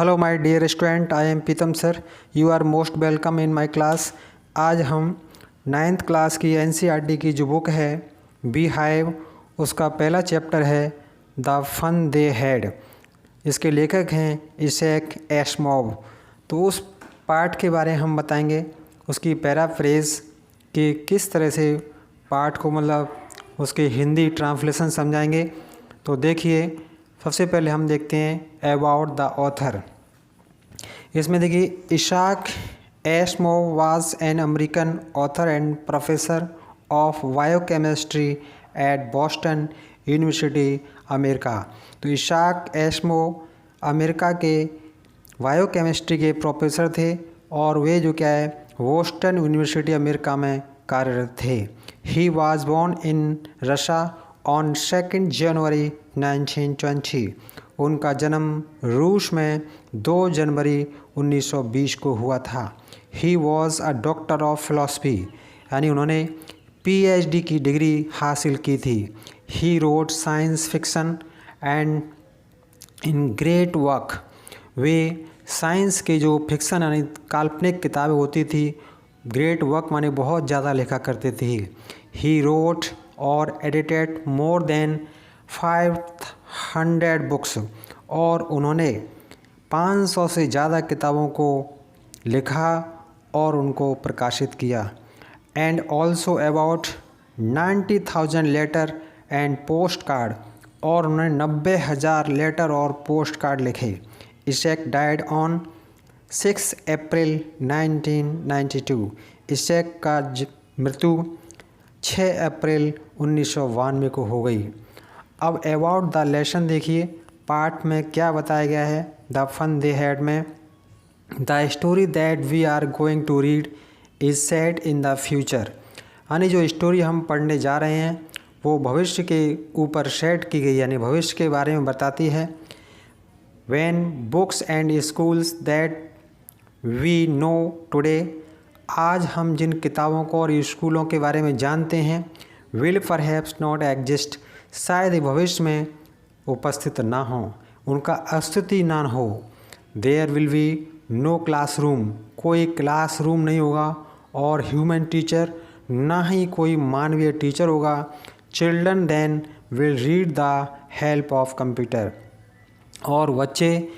Hello my dear student, I am Pritam sir. You are most welcome in my class. आज हम 9th class की NCERT की जो book है बी हाइव, उसका पहला चैप्टर है द फन दे हैड। इसके लेखक हैं इसैक एसिमोव। तो उस पार्ट के बारे में हम बताएंगे, उसकी पैराफ्रेज कि किस तरह से पार्ट को उसके हिंदी ट्रांसलेशन समझाएंगे। तो देखिए, सबसे पहले हम देखते हैं अबाउट द ऑथर। इसमें देखिए, Isaac Asimov was an American author and professor of biochemistry at Boston University, America. तो इसैक एसिमोव अमेरिका के बायोकेमिस्ट्री के प्रोफेसर थे और वे जो क्या है बोस्टन यूनिवर्सिटी अमेरिका में कार्यरत थे। He was born in Russia on 2 January 1920। उनका जन्म रूस में 2 जनवरी 1920 को हुआ था। He was a doctor of philosophy, यानी उन्होंने पीएचडी की डिग्री हासिल की थी। He wrote science fiction and in great work. Way science के जो फिक्शन यानी काल्पनिक किताबें होती थी, ग्रेट वर्क माने बहुत ज़्यादा लिखा करते थे। ही रोट और एडिटेड मोर देन 500 बुक्स, और उन्होंने 500 से ज़्यादा किताबों को लिखा और उनको प्रकाशित किया। And also about 90,000 letter and post card, और उन्होंने 90,000 लेटर और पोस्ट कार्ड लिखे। इसैक डाइड ऑन 6 अप्रैल 1992। इसैक का मृत्यु 6 अप्रैल 1992 को हो गई। अब अबाउट द लेसन देखिए, पार्ट में क्या बताया गया है द फन दे हैड में। The story that we are going to read is set in the future, यानी जो स्टोरी हम पढ़ने जा रहे हैं वो भविष्य के ऊपर सेट की गई, यानी भविष्य के बारे में बताती है। When books and schools that we know today, आज हम जिन किताबों को और स्कूलों के बारे में जानते हैं, विल परहैप्स नॉट एग्जिस्ट, शायद भविष्य में उपस्थित ना हो, उनका अस्तित्व ना हो। There will be no classroom, कोई क्लासरूम नहीं होगा, और ह्यूमन टीचर, ना ही कोई मानवीय टीचर होगा। Children then will read the help of computer, और बच्चे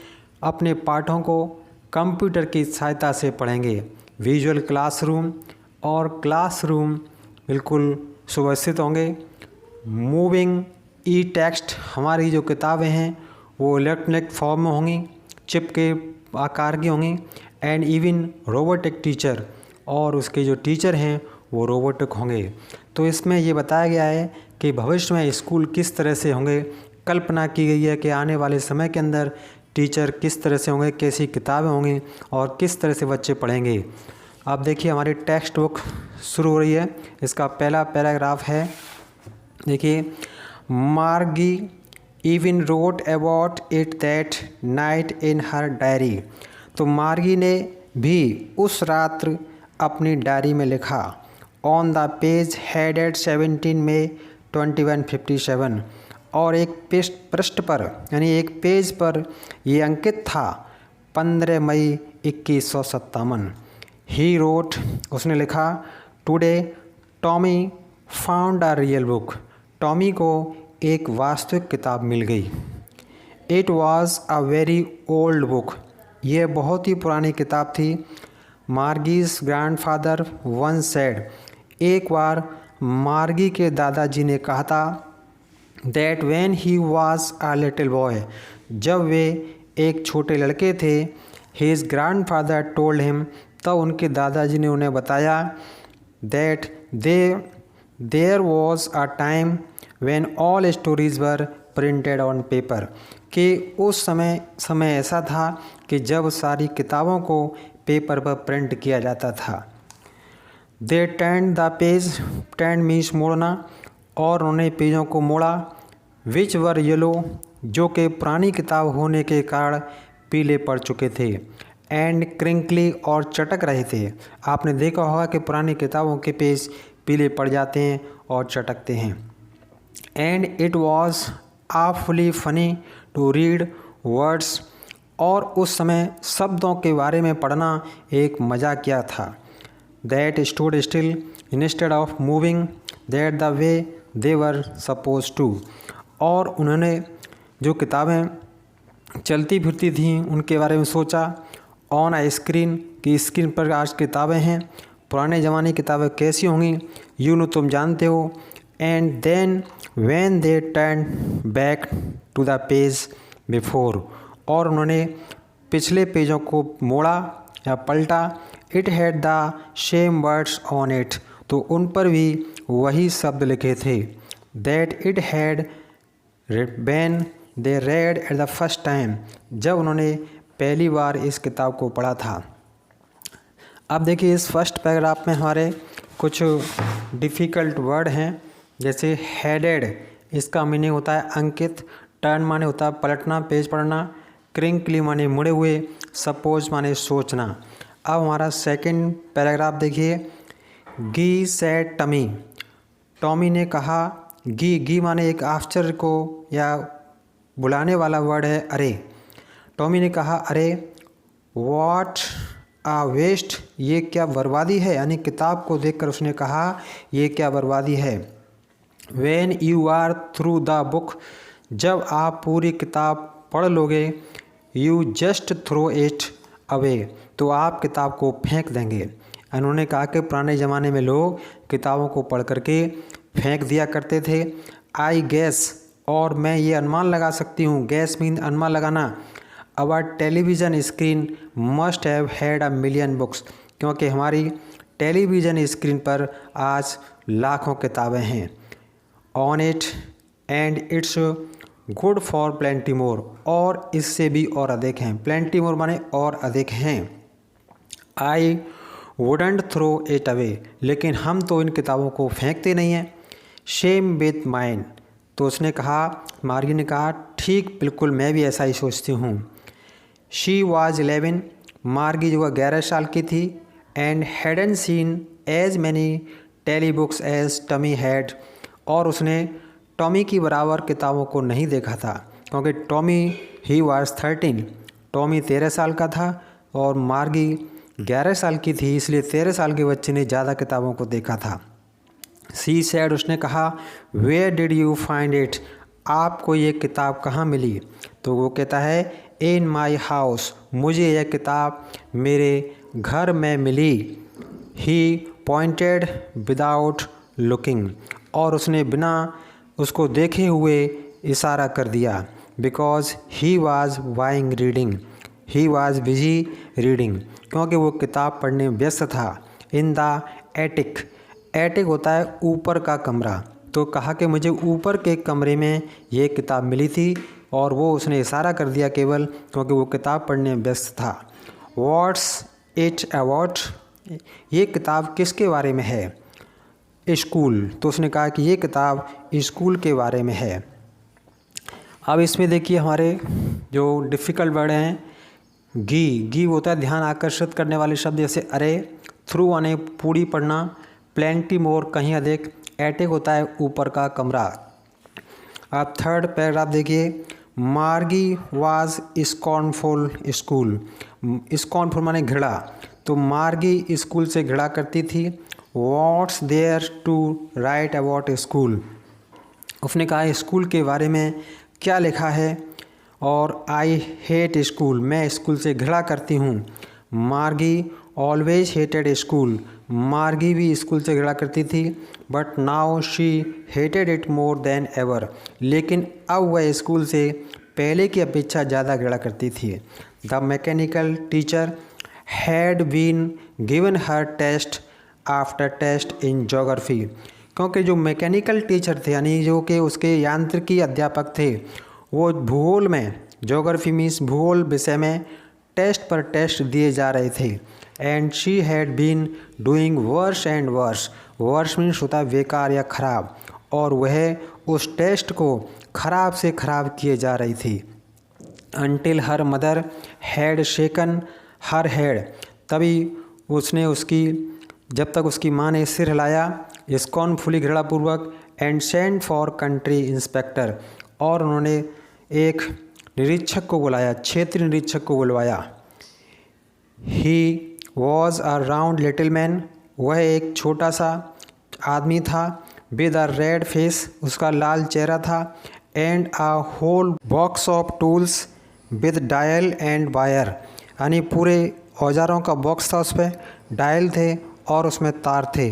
अपने पाठों को कंप्यूटर की सहायता से पढ़ेंगे। विजुअल क्लासरूम, और क्लासरूम बिल्कुल सुव्यवस्थित होंगे। मूविंग ई टेक्स्ट, हमारी जो किताबें हैं वो इलेक्ट्रॉनिक फॉर्म में होंगी, चिप के आकार की होंगी। एंड इवन रोबोटिक टीचर, और उसके जो टीचर हैं वो रोबोटिक होंगे। तो इसमें ये बताया गया है कि भविष्य में स्कूल किस तरह से होंगे। कल्पना की गई है कि आने वाले समय के अंदर टीचर किस तरह से होंगे, कैसी किताबें होंगी और किस तरह से बच्चे पढ़ेंगे। अब देखिए, हमारी टेक्स्ट बुक शुरू हो रही है। इसका पहला पैराग्राफ है, देखिए, मार्गी even wrote about it that night in her diary. तो मार्गी ने भी उस रात्र अपनी डायरी में लिखा। ऑन द पेज हेडेड 17 मई 2157, और एक पृष्ठ पर यानी एक पेज पर ये अंकित था 15 मई 2157। ही रोट, उसने लिखा, today Tommy found a real book, Tommy को एक वास्तविक किताब मिल गई। It was a very old book, यह बहुत ही पुरानी किताब थी। मार्गीज ग्रैंडफादर वन सेड, एक बार मार्गी के दादाजी ने कहा था, that when he was a little boy, जब वे एक छोटे लड़के थे, हिज ग्रैंडफादर टोल्ड हिम, तब उनके दादाजी ने उन्हें बताया, that there was a time when all stories were printed on paper, कि उस समय ऐसा था कि जब सारी किताबों को पेपर पर प्रिंट किया जाता था। दे turned the page, turn means मोड़ना, और उन्होंने पेजों को मोड़ा। विच वर येलो, जो कि पुरानी किताब होने के कारण पीले पड़ चुके थे। एंड क्रिंकली, और चटक रहे थे। आपने देखा होगा कि पुरानी किताबों के पेज पीले पड़ जाते हैं और चटकते हैं। And it was awfully funny to read words और उस समय शब्दों के बारे में पढ़ना एक मजाकिया था। That stood still instead of moving that the way they were suppose to. और उन्होंने जो किताबें चलती फिरती थीं उनके बारे में सोचा। ऑन आ स्क्रीन की स्क्रीन पर आज किताबें हैं, पुराने ज़माने की किताबें कैसी होंगी तुम जानते हो। And then when they turn back to the page before, और उन्होंने पिछले पेजों को मोड़ा या पलटा। It had the same words on it, तो उन पर भी वही शब्द लिखे थे। That it had when they read at the first time, जब उन्होंने पहली बार इस किताब को पढ़ा था। अब देखिए इस फर्स्ट पैराग्राफ में हमारे कुछ डिफ़िकल्ट वर्ड हैं, जैसे हेडेड, इसका मीनिंग होता है अंकित। टर्न माने होता है पलटना, पेज पढ़ना। क्रिंकली माने मुड़े हुए। सपोज माने सोचना। अब हमारा सेकंड पैराग्राफ देखिए। गी सेड टमी, टॉमी ने कहा। गी माने एक आश्चर्य को या बुलाने वाला वर्ड है अरे। टॉमी ने कहा अरे व्हाट आ वेस्ट, ये क्या बर्बादी है, यानी किताब को देखकर उसने कहा ये क्या बर्बादी है। When you are through the book, जब आप पूरी किताब पढ़ लोगे। You just throw it away, तो आप किताब को फेंक देंगे। उन्होंने कहा कि पुराने ज़माने में लोग किताबों को पढ़ करके फेंक दिया करते थे। आई गैस, और मैं ये अनुमान लगा सकती हूँ। गैस मीन अनुमान लगाना। Our television screen must have had a million books, क्योंकि हमारी टेलीविज़न स्क्रीन पर आज लाखों किताबें हैं। On it and it's good for plenty more, और इससे भी और अधिक हैं। प्लेंटी मोर माने और अधिक हैं। I wouldn't throw it away, लेकिन हम तो इन किताबों को फेंकते नहीं हैं। शेम विथ माइन, तो उसने कहा, मार्गी ने कहा ठीक बिल्कुल मैं भी ऐसा ही सोचती हूँ। शी वॉज 11, मार्गी जो 11 साल की थी। And hadn't seen as many telly books as Tommy had, और उसने टॉमी की बराबर किताबों को नहीं देखा था, क्योंकि टॉमी ही वॉज 13, टॉमी 13 साल का था और मार्गी 11 साल की थी, इसलिए 13 साल के बच्चे ने ज़्यादा किताबों को देखा था। सी सैड, उसने कहा where did you find it, आपको ये किताब कहाँ मिली। तो वो कहता है इन माई हाउस, मुझे यह किताब मेरे घर में मिली। ही पॉइंटेड विदाउट लुकिंग, और उसने बिना उसको देखे हुए इशारा कर दिया। Because he was buying reading, he was busy reading, क्योंकि वो किताब पढ़ने में व्यस्त था। इन द एटिक, एटिक होता है ऊपर का कमरा, तो कहा कि मुझे ऊपर के कमरे में ये किताब मिली थी, और वो उसने इशारा कर दिया केवल, क्योंकि वो किताब पढ़ने में व्यस्त था। व्हाट्स इट अबाउट, ये किताब किसके बारे में है। स्कूल, तो उसने कहा कि ये किताब स्कूल के बारे में है। अब इसमें देखिए हमारे जो डिफ़िकल्ट वर्ड हैं। गी होता है ध्यान आकर्षित करने वाले शब्द, जैसे अरे। थ्रू आने पूरी पढ़ना। प्लेंटी मोर कहीं अधिक। एटिक होता है ऊपर का कमरा। अब थर्ड पैराग्राफ देखिए। मार्गी वाज स्कॉर्नफुल स्कूल, स्कॉर्नफुल माने घृणा, तो मार्गी स्कूल से घृणा करती थी। What's there to write about school, उसने कहा स्कूल के बारे में क्या लिखा है। और आई हेट स्कूल, मैं स्कूल से घृणा करती हूँ। मार्गी ऑलवेज हेटेड स्कूल, मार्गी भी स्कूल से घृणा करती थी। But now she hated it more than ever, लेकिन अब वह स्कूल से पहले की अपेक्षा ज़्यादा घृणा करती थी। The mechanical teacher had been given her test after test in geography, क्योंकि जो मैकेनिकल टीचर थे यानी जो कि उसके यांत्रिकी अध्यापक थे, वो भूगोल में, जोग्राफी मीन्स भूगोल विषय में टेस्ट पर टेस्ट दिए जा रहे थे। And she had been doing worse and worse, worse means होता है बेकार या ख़राब, और वह उस टेस्ट को ख़राब से ख़राब किए जा रही थी। Until her mother had shaken her head, तभी उसने उसकी, जब तक उसकी माँ ने सिर हिलाया स्कॉर्नफुली घृणापूर्वक। And send for country inspector, और उन्होंने एक निरीक्षक को बुलाया, क्षेत्रीय निरीक्षक को बुलवाया। He was a round little man, वह एक छोटा सा आदमी था। विद अ रेड फेस, उसका लाल चेहरा था। And a whole box of tools with dial and wire, यानी पूरे औजारों का बॉक्स था, उस पर डायल थे और उसमें तार थे।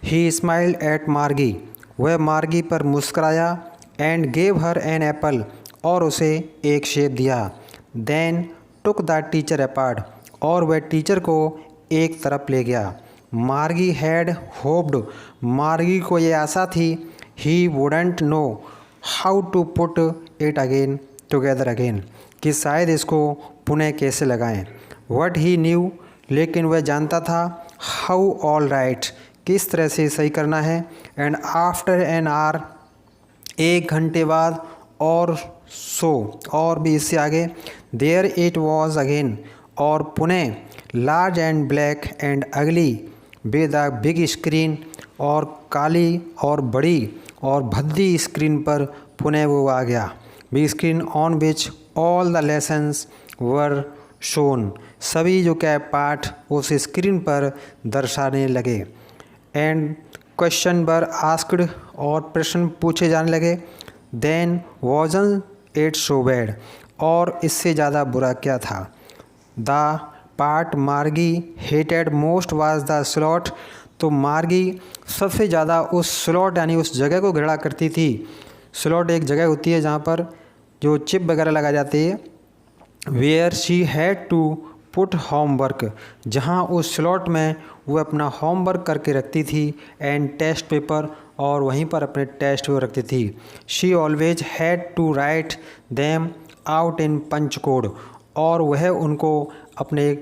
ही स्माइल्ड एट मार्गी, वह मार्गी पर मुस्कराया। And gave her an apple, और उसे एक सेब दिया। Then took the teacher apart, और वह टीचर को एक तरफ ले गया। मार्गी हैड होप्ड, मार्गी को ये आशा थी, he wouldn't know how to put it again together again, कि शायद इसको पुनः कैसे लगाएं। वट ही न्यू, लेकिन वह जानता था, हाउ ऑल राइट, किस तरह से सही करना है। एंड आफ्टर एन आवर, एक घंटे बाद, और सो, और भी इससे आगे, देयर इट वॉज अगेन, और पुनः लार्ज एंड ब्लैक एंड अगली विद अ बिग स्क्रीन, और काली और बड़ी और भद्दी स्क्रीन पर पुनः वो आ गया। Big screen on which all the lessons were shown, सभी जो क्या पाठ उस स्क्रीन पर दर्शाने लगे। एंड क्वेश्चन वर आस्क्ड, और प्रश्न पूछे जाने लगे। Then wasn't it so bad, और इससे ज़्यादा बुरा क्या था। The part Margie hated most was the slot, तो मार्गी सबसे ज़्यादा उस स्लॉट यानी उस जगह को घृणा करती थी। स्लॉट एक जगह होती है जहाँ पर जो चिप वगैरह लगा जाती है। Where she had to put homework, जहाँ उस स्लॉट में वो अपना होमवर्क करके रखती थी। एंड टेस्ट पेपर, और वहीं पर अपने टेस्ट वो रखती थी। She always had to write them out in punch code, और वह उनको अपने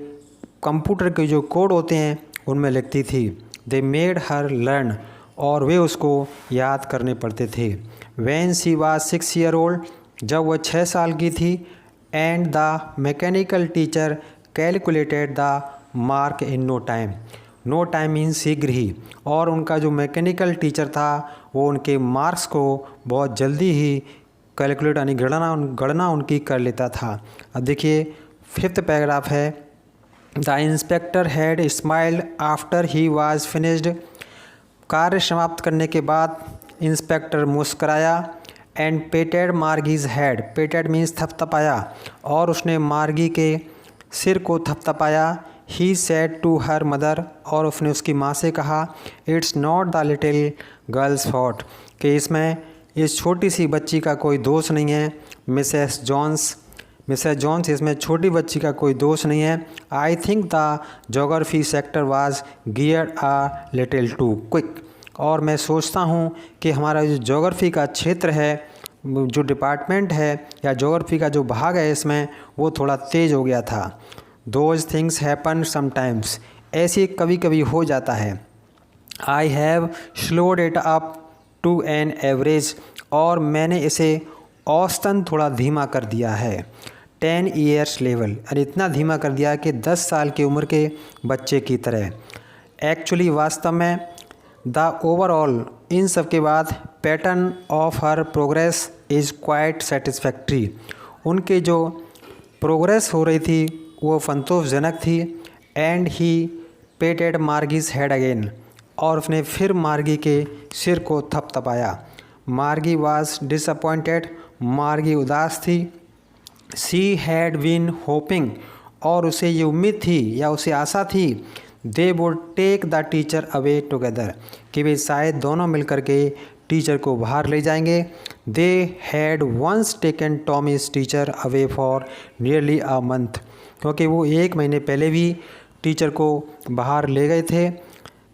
कंप्यूटर के जो कोड होते हैं उनमें लिखती थी। दे मेड हर लर्न, और वे उसको याद करने पड़ते थे। When she was 6 year old, जब वह 6 साल की थी। And the mechanical teacher calculated the mark in no time, no time means शीघ्र ही, और उनका जो मैकेनिकल टीचर था वो उनके मार्क्स को बहुत जल्दी ही कैलकुलेट यानी गणना उनकी कर लेता था। अब देखिए 5th पैराग्राफ है। The inspector had smiled after he was finished, कार्य समाप्त करने के बाद इंस्पेक्टर मुस्कराया। And patted Margie's head, patted means थपथपाया, और उसने मार्गी के सिर को थपथपाया। He said to her mother, और उसने उसकी माँ से कहा, it's not the little girl's fault, कि इसमें इस छोटी सी बच्ची का कोई दोष नहीं है। मिसेस जॉन्स, इसमें छोटी बच्ची का कोई दोष नहीं है। I think the geography sector was geared a little too quick, और मैं सोचता हूँ कि हमारा जो जोग्राफी का क्षेत्र है, जो डिपार्टमेंट है या जोग्राफी का जो भाग है, इसमें वो थोड़ा तेज़ हो गया था। दोज थिंग्स हैपन समटाइम्स, ऐसे कभी कभी हो जाता है। I have slowed it up to an average, और मैंने इसे औसतन थोड़ा धीमा कर दिया है। 10 ईयर्स लेवल, और इतना धीमा कर दिया कि 10 साल की उम्र के बच्चे की तरह। एक्चुअली वास्तव में द ओवरऑल, इन सब के बाद, pattern of her progress is quite satisfactory, उनके जो प्रोग्रेस हो रही थी वो संतोषजनक थी। And he पेटेड Margie's head again, और उसने फिर मार्गी के सिर को थपथपाया। मार्गी वाज डिसअपॉइंटेड, मार्गी उदास थी। शी हैड बीन होपिंग, और उसे ये उम्मीद थी या उसे आशा थी, they would take the teacher away together, कि वे शायद दोनों मिलकर के टीचर को बाहर ले जाएंगे। They had once taken Tommy's teacher away for nearly a month, क्योंकि वो 1 महीने पहले भी टीचर को बाहर ले गए थे।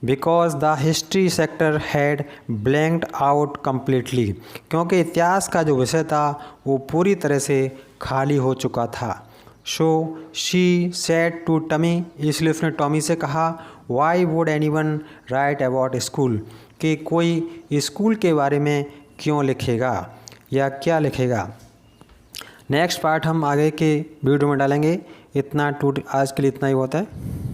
Because the history sector had blanked out completely, क्योंकि इतिहास का जो विषय था वो पूरी तरह से खाली हो चुका था। So she said to Tommy, इसलिए उसने टॉमी से कहा, why would anyone write about school, कि कोई स्कूल के बारे में क्यों लिखेगा या क्या लिखेगा। नेक्स्ट पार्ट हम आगे के वीडियो में डालेंगे। इतना आज के लिए इतना ही होता है।